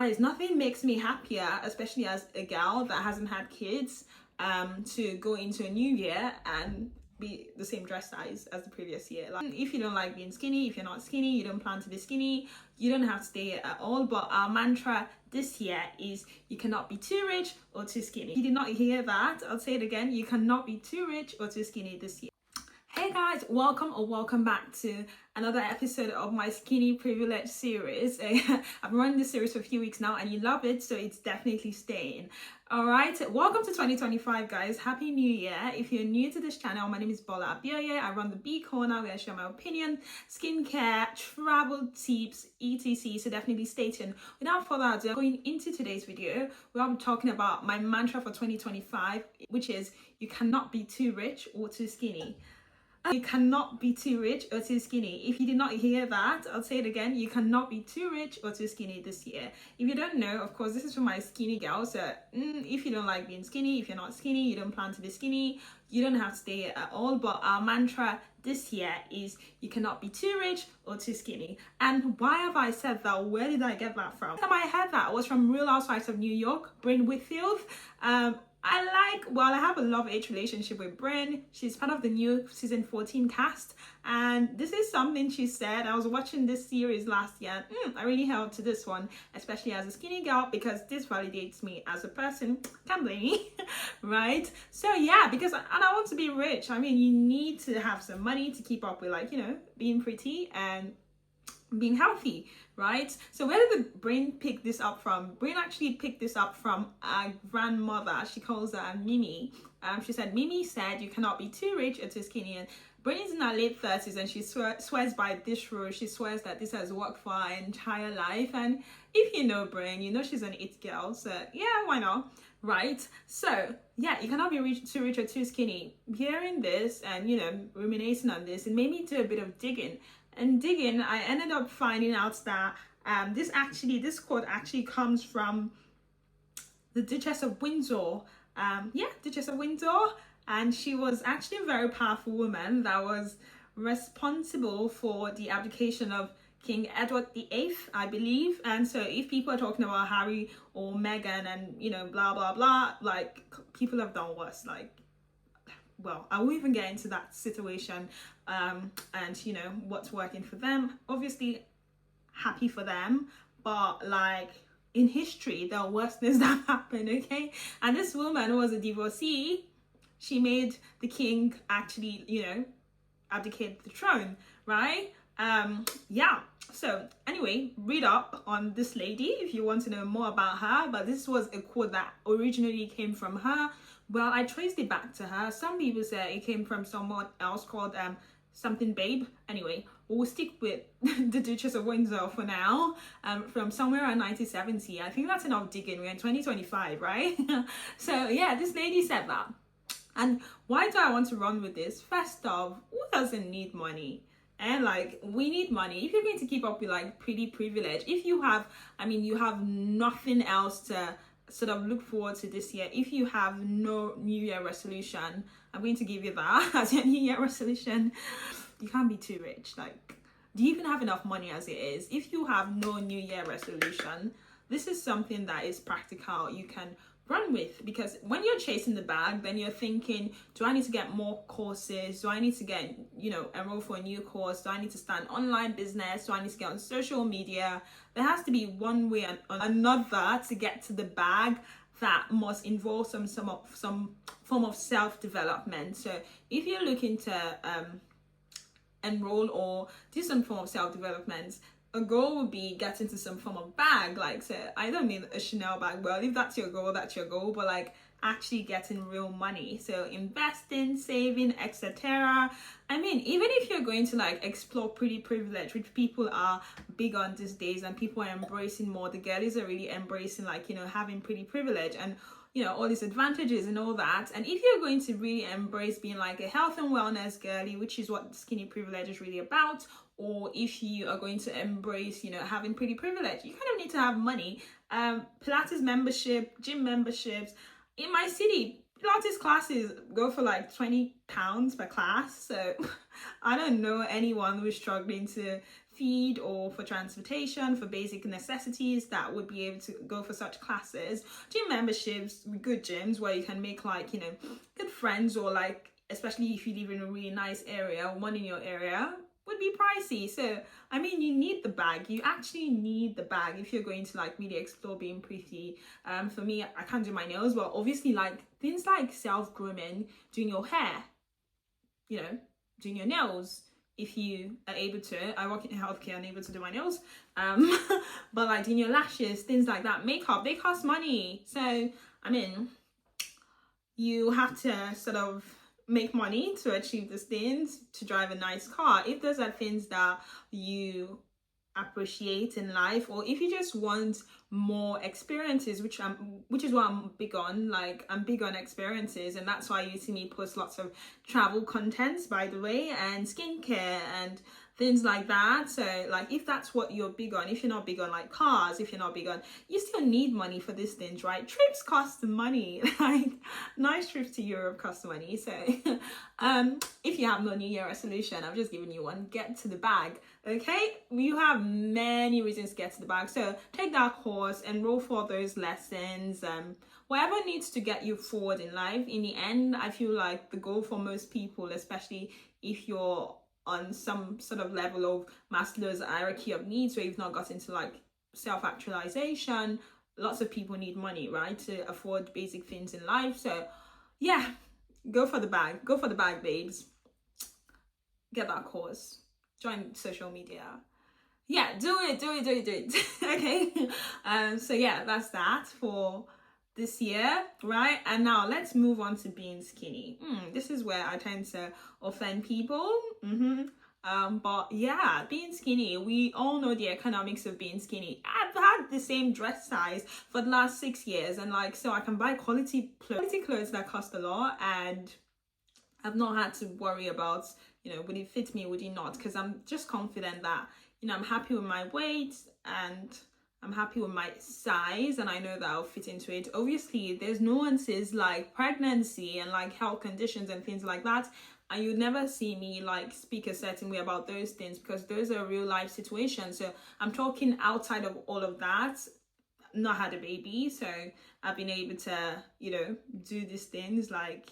Guys, nothing makes me happier, especially as a girl that hasn't had kids, to go into a new year and be the same dress size as the previous year. Like, if you don't like being skinny, if you're not skinny, you don't plan to be skinny, you don't have to stay at all. But our mantra this year is you cannot be too rich or too skinny. If you did not hear that, I'll say it again. You cannot be too rich or too skinny this year. Hey guys, welcome back to another episode of my Skinny Privilege series. I've been running this series for a few weeks now and you love it, so it's definitely staying. All right, welcome to 2025 guys. Happy New Year. If you're new to this channel, my name is Bola Abioye. I run the B Corner where I share my opinion, skincare, travel tips, etc. So definitely stay tuned. Without further ado, going into today's video, we'll be talking about my mantra for 2025, which is you cannot be too rich or too skinny. You cannot be too rich or too skinny. If you did not hear that, I'll say it again. You cannot be too rich or too skinny this year. If you don't know, of course, this is for my skinny girls. So if you don't like being skinny, if you're not skinny, you don't plan to be skinny, you don't have to stay at all. But our mantra this year is you cannot be too rich or too skinny. And why have I said that? Where did I get that from? The time I heard that was from Real Housewives of New York, Brynn Whitfield. I have a love-hate relationship with Brynn. She's part of the new season 14 cast, and this is something she said. I was watching this series last year, and I really held to this one, especially as a skinny girl, because this validates me as a person. Can't blame me, right? So yeah, because I want to be rich. I mean, you need to have some money to keep up with, like, you know, being pretty and being healthy, right? So where did the Brynn pick this up from? Brynn actually picked this up from a grandmother. She calls her Mimi. She said, Mimi said you cannot be too rich or too skinny. And Brynn is in her late 30s and she swears by this rule. She swears that this has worked for her entire life. And if you know Brynn, you know she's an it girl. So yeah, why not? Right? So yeah, you cannot be too rich or too skinny. Hearing this and, you know, ruminating on this, it made me do a bit of digging. And digging, I ended up finding out that this quote actually comes from the Duchess of Windsor. Duchess of Windsor. And she was actually a very powerful woman that was responsible for the abdication of King Edward VIII, I believe. And so if people are talking about Harry or Meghan and, you know, blah, blah, blah, like, people have done worse, like, well, I won't even get into that situation and, you know, what's working for them. Obviously, happy for them, but, like, in history, there are worse things that happened, okay? And this woman was a divorcee. She made the king actually, you know, abdicate the throne, right? Yeah. So anyway, read up on this lady if you want to know more about her. But this was a quote that originally came from her. Well, I traced it back to her. Some people say it came from someone else called something babe. Anyway, we'll stick with the Duchess of Windsor for now. From somewhere around 1970. I think that's enough digging. We're in 2025, right? So yeah, this lady said that. And why do I want to run with this? First off, who doesn't need money? And like, we need money. If you're going to keep up with like pretty privilege, if you have, I mean, you have nothing else to sort of look forward to this year. If you have no New Year resolution, I'm going to give you that as your New Year resolution. You can't be too rich. Like, do you even have enough money as it is? If you have no New Year resolution, this is something that is practical. You can run with, because when you're chasing the bag, then you're thinking, do I need to get more courses? Do I need to get, you know, enroll for a new course? Do I need to start an online business? Do I need to get on social media? There has to be one way or another to get to the bag that must involve some form of self-development. So if you're looking to enroll or do some form of self-development, a goal would be getting to some form of bag. Like, so I don't mean a Chanel bag. Well, if that's your goal, that's your goal. But like, actually getting real money. So investing, saving, etc. I mean, even if you're going to like explore pretty privilege, which people are big on these days and people are embracing more. The girlies are really embracing, like, you know, having pretty privilege and, you know, all these advantages and all that. And if you're going to really embrace being like a health and wellness girly, which is what skinny privilege is really about, or if you are going to embrace, you know, having pretty privilege, you kind of need to have money. Pilates membership, gym memberships. In my city, Pilates classes go for like £20 per class. So I don't know anyone who's struggling to feed or for transportation, for basic necessities, that would be able to go for such classes. Gym memberships, good gyms where you can make like, you know, good friends, or like, especially if you live in a really nice area, one in your area, would be pricey. So I mean, you need the bag. You actually need the bag if you're going to like really explore being pretty. For me, I can't do my nails, but obviously like things like self-grooming, doing your hair, you know, doing your nails, if you are able to. I work in healthcare and able to do my nails, but like doing your lashes, things like that, makeup, they cost money. So I mean, you have to sort of make money to achieve these things, to drive a nice car. If those are things that you appreciate in life, or if you just want more experiences, which is what I'm big on. Like, I'm big on experiences, and that's why you see me post lots of travel contents, by the way, and skincare and things like that. So like, if that's what you're big on, if you're not big on like cars, if you're not big on, you still need money for these things, right? Trips cost money. Like, nice trips to Europe cost money. So if you have no New Year resolution, I'm just giving you one: get to the bag. Okay, you have many reasons to get to the bag. So take that course, enroll for those lessons, whatever needs to get you forward in life. In the end, I feel like the goal for most people, especially if you're on some sort of level of Maslow's hierarchy of needs, where you've not got into like self-actualization, lots of people need money, right, to afford basic things in life. So yeah, go for the bag, babes. Get that course, join social media. Yeah, do it. Okay. So yeah, that's that for this year, right? And now let's move on to being skinny. This is where I tend to offend people. But yeah, being skinny, we all know the economics of being skinny. I've had the same dress size for the last 6 years, and like, so I can buy quality clothes that cost a lot, and I've not had to worry about, you know, would it fit me, would it not? Because I'm just confident that, you know, I'm happy with my weight and I'm happy with my size, and I know that I'll fit into it. Obviously, there's nuances like pregnancy and like health conditions and things like that, and you'd never see me like speak a certain way about those things, because those are real life situations. So I'm talking outside of all of that. Not had a baby, so I've been able to, you know, do these things. Like,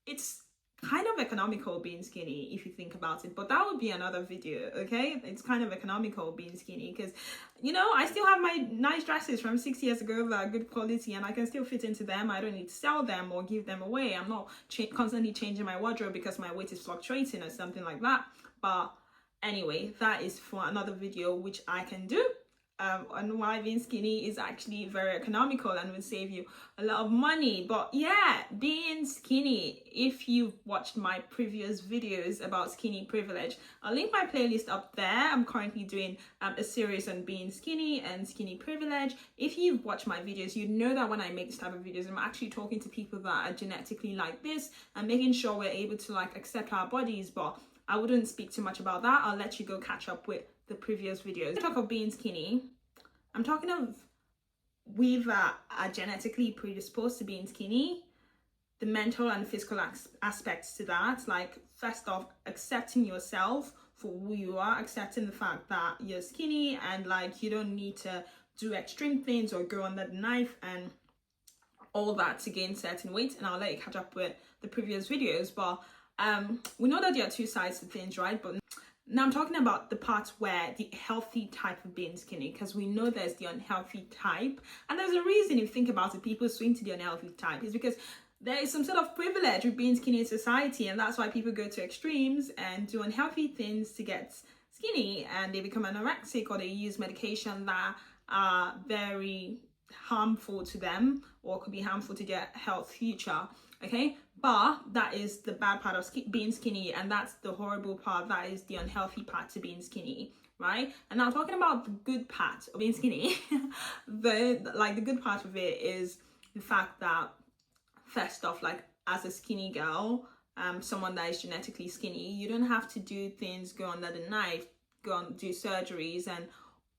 it's kind of economical being skinny if you think about it, but that would be another video. Okay, it's kind of economical being skinny because, you know, I still have my nice dresses from 6 years ago that are good quality, and I can still fit into them. I don't need to sell them or give them away. I'm not constantly changing my wardrobe because my weight is fluctuating or something like that. But anyway, that is for another video, which I can do. On why being skinny is actually very economical and will save you a lot of money. But yeah, being skinny, if you've watched my previous videos about skinny privilege, I'll link my playlist up there. I'm currently doing a series on being skinny and skinny privilege. If you've watched my videos, you know that when I make this type of videos, I'm actually talking to people that are genetically like this and making sure we're able to like accept our bodies. But I wouldn't speak too much about that. I'll let you go catch up with the previous videos. Talk of being skinny, I'm talking of we that are genetically predisposed to being skinny, the mental and physical aspects to that. Like, first off, accepting yourself for who you are, accepting the fact that you're skinny and like you don't need to do extreme things or go under the knife and all that to gain certain weight. And I'll let you catch up with the previous videos. But we know that there are two sides to things, right? But now I'm talking about the part where the healthy type of being skinny, because we know there's the unhealthy type, and there's a reason. If you think about it, people swing to the unhealthy type is because there is some sort of privilege with being skinny in society, and that's why people go to extremes and do unhealthy things to get skinny, and they become anorexic, or they use medication that are very harmful to them or could be harmful to their health future. Okay, but that is the bad part of being skinny, and that's the horrible part. That is the unhealthy part to being skinny, right? And now talking about the good part of being skinny, the good part of it is the fact that, first off, like, as a skinny girl, someone that is genetically skinny, you don't have to do things, go under the knife, go and do surgeries and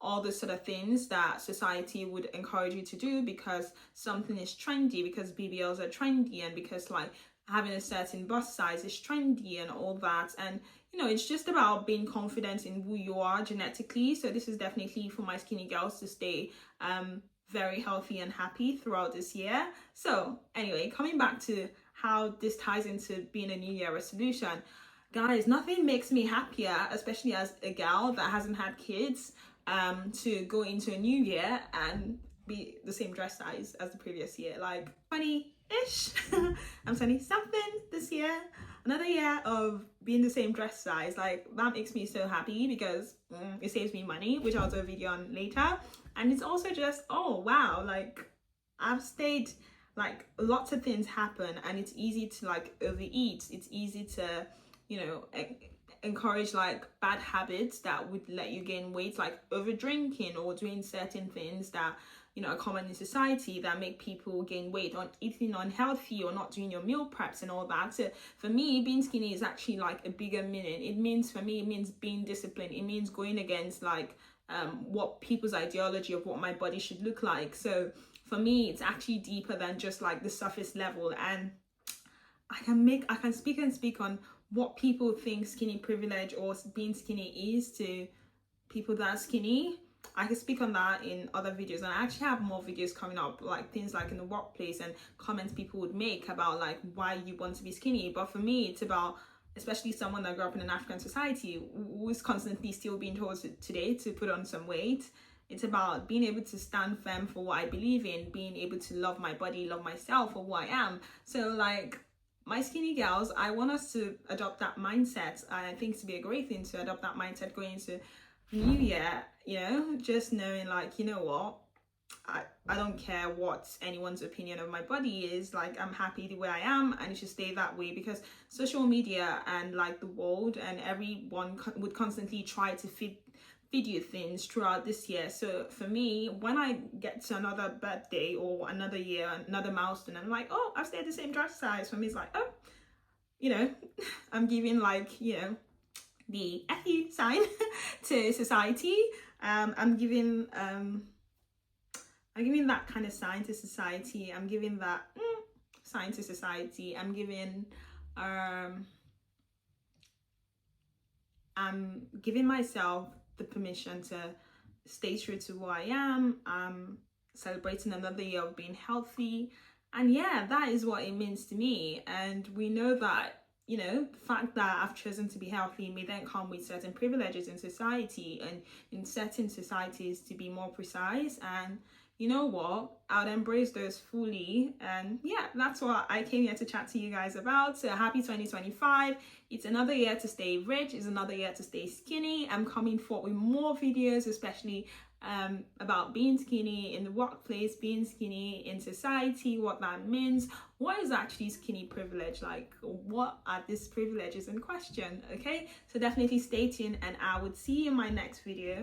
all the sort of things that society would encourage you to do because something is trendy, because BBLs are trendy, and because like having a certain bust size is trendy and all that. And you know, it's just about being confident in who you are genetically. So this is definitely for my skinny girls to stay very healthy and happy throughout this year. So anyway, coming back to how this ties into being a New Year resolution, guys, nothing makes me happier, especially as a gal that hasn't had kids, to go into a new year and be the same dress size as the previous year, like 20-ish. I'm 20 something this year. Another year of being the same dress size, like that makes me so happy because it saves me money, which I'll do a video on later. And it's also just, oh wow, like I've stayed, like lots of things happen and it's easy to like overeat. It's easy to, you know, encourage like bad habits that would let you gain weight, like over drinking or doing certain things that, you know, are common in society that make people gain weight, on eating unhealthy or not doing your meal preps and all that. So for me, being skinny is actually like a bigger meaning. It means, for me, it means being disciplined. It means going against like what people's ideology of what my body should look like. So for me, it's actually deeper than just like the surface level. And I can speak on what people think skinny privilege or being skinny is to people that are skinny. I can speak on that in other videos, and I actually have more videos coming up, like things like in the workplace and comments people would make about like why you want to be skinny. But for me, it's about, especially someone that grew up in an African society who is constantly still being told today to put on some weight. It's about being able to stand firm for what I believe in, being able to love my body, love myself for who I am. So like, my skinny girls, I want us to adopt that mindset. I think it's to be a great thing to adopt that mindset going into New Year, you know, just knowing like, you know what, I don't care what anyone's opinion of my body is. Like, I'm happy the way I am and it should stay that way, because social media and like the world and everyone would constantly try to feed you things throughout this year. So for me, when I get to another birthday or another year, another milestone, I'm like, oh, I've stayed the same dress size. For me, it's like, oh, you know, I'm giving like, you know, the FU sign to society. I'm giving that kind of sign to society. I'm giving that sign to society. I'm giving myself the permission to stay true to who I am. I'm celebrating another year of being healthy. And yeah, that is what it means to me. And we know that, you know, the fact that I've chosen to be healthy may then come with certain privileges in society, and in certain societies to be more precise. And you know what, I'll embrace those fully. And yeah, that's what I came here to chat to you guys about. So happy 2025. It's another year to stay rich. It's another year to stay skinny. I'm coming forward with more videos, especially about being skinny in the workplace, being skinny in society, what that means, what is actually skinny privilege, like what are these privileges in question. Okay, so definitely stay tuned and I would see you in my next video.